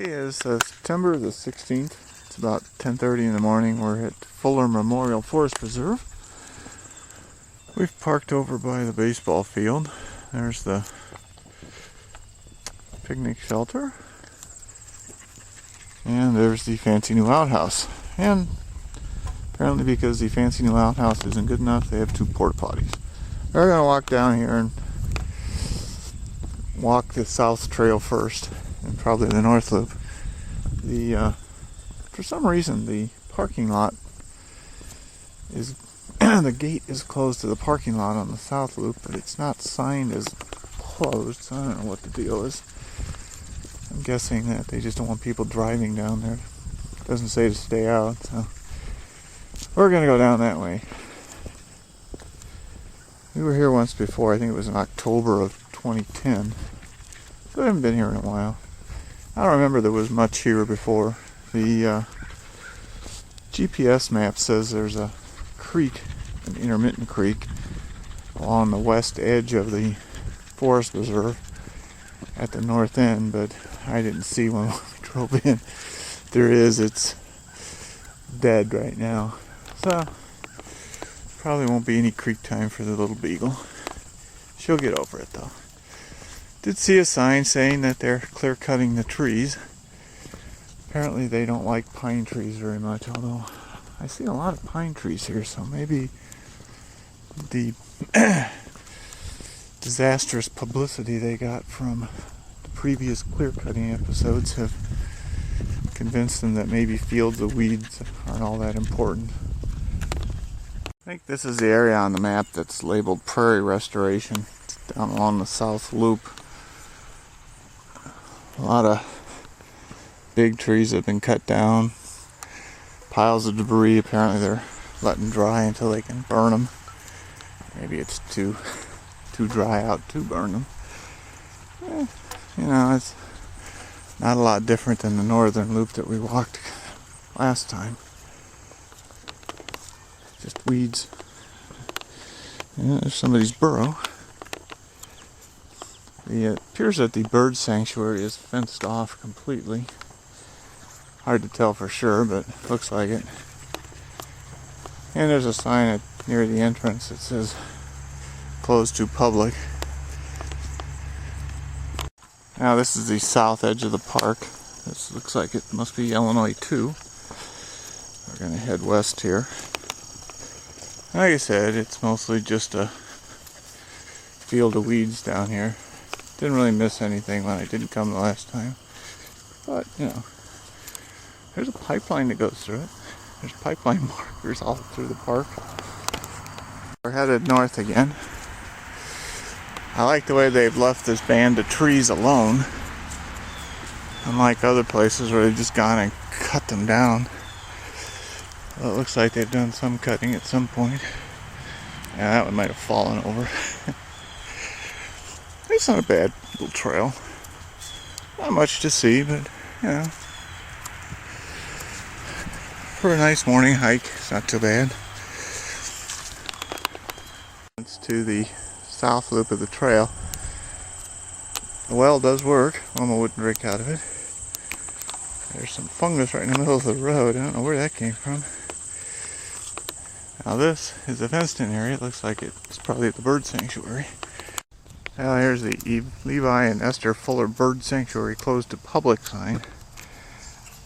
Today is September the 16th. It's about 10:30 in the morning. We're at Fuller Memorial Forest Preserve. We've parked over by the baseball field. There's the picnic shelter. And there's the fancy new outhouse. And apparently because the fancy new outhouse isn't good enough, they have 2 porta potties. We're going to walk down here and walk the south trail first, and probably the north loop. For some reason, the parking lot is the gate is closed to the parking lot on the south loop, but it's not signed as closed, so I don't know what the deal is. I'm guessing that they just don't want people driving down there. It doesn't say to stay out, so we're going to go down that way. We were here once before. I think it was in October of 2010. So I haven't been here in a while. I don't remember there was much here before. The GPS map says there's a creek, an intermittent creek, along the west edge of the forest reserve at the north end, but I didn't see when we drove in. There is, it's dead right now. So probably won't be any creek time for the little beagle. She'll get over it though. Did see a sign saying that they're clear cutting the trees. Apparently they don't like pine trees very much, although I see a lot of pine trees here, so maybe the disastrous publicity they got from the previous clear cutting episodes have convinced them that maybe fields of weeds aren't all that important. I think this is the area on the map that's labeled prairie restoration. It's down along the south loop. A lot of big trees have been cut down. Piles of debris, apparently they're letting dry until they can burn them. Maybe it's too dry out to burn them. It's not a lot different than the northern loop that we walked last time. Just weeds. Yeah, there's somebody's burrow. It appears that the bird sanctuary is fenced off completely. Hard to tell for sure, but looks like it. And there's a sign near the entrance that says closed to public. Now this is the south edge of the park. This looks like it must be Illinois 2. We're going to head west here. Like I said, it's mostly just a field of weeds down here. Didn't really miss anything when I didn't come the last time. But, there's a pipeline that goes through it. There's pipeline markers all through the park. We're headed north again. I like the way they've left this band of trees alone. Unlike other places where they've just gone and cut them down. Well, it looks like they've done some cutting at some point. Yeah, that one might have fallen over. It's not a bad little trail. Not much to see, but, for a nice morning hike, it's not too bad. It's to the south loop of the trail. The well does work. Wilma wouldn't drink out of it. There's some fungus right in the middle of the road. I don't know where that came from. Now this is a fenced-in area. It looks like it's probably at the bird sanctuary. Now here's the Levi and Esther Fuller Bird Sanctuary closed to public sign.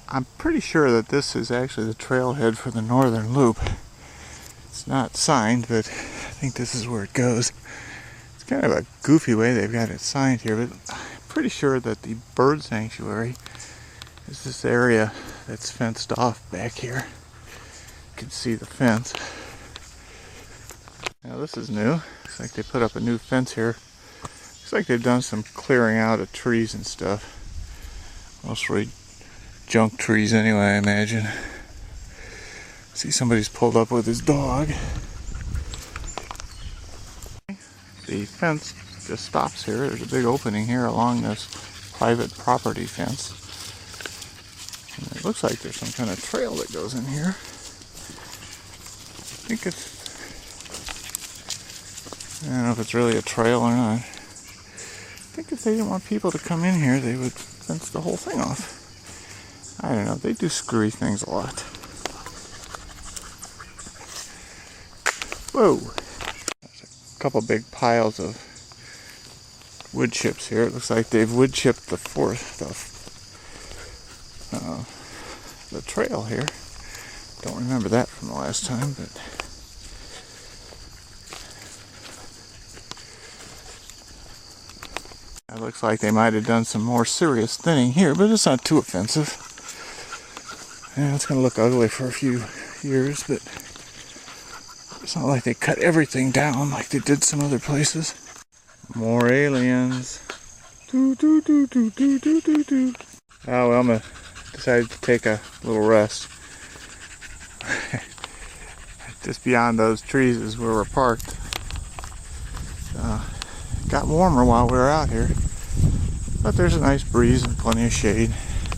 I'm pretty sure that this is actually the trailhead for the northern loop. It's not signed, but I think this is where it goes. It's kind of a goofy way they've got it signed here, but I'm pretty sure that the bird sanctuary is this area that's fenced off back here. You can see the fence. Now this is new. Looks like they put up a new fence here. Looks like they've done some clearing out of trees and stuff. Mostly junk trees anyway, I imagine. See, somebody's pulled up with his dog. The fence just stops here. There's a big opening here along this private property fence. And it looks like there's some kind of trail that goes in here. I don't know if it's really a trail or not. I think if they didn't want people to come in here, they would fence the whole thing off. I don't know, they do screwy things a lot. Whoa! There's a couple big piles of wood chips here. It looks like they've wood chipped the trail here. Don't remember that from the last time, but it looks like they might have done some more serious thinning here, but it's not too offensive. Yeah, it's going to look ugly for a few years, but it's not like they cut everything down like they did some other places. More aliens. Doo, doo, doo, doo, doo, doo, doo, doo. Oh, Wilma decided to take a little rest. Just beyond those trees is where we're parked. Got warmer while we were out here, but there's a nice breeze and plenty of shade.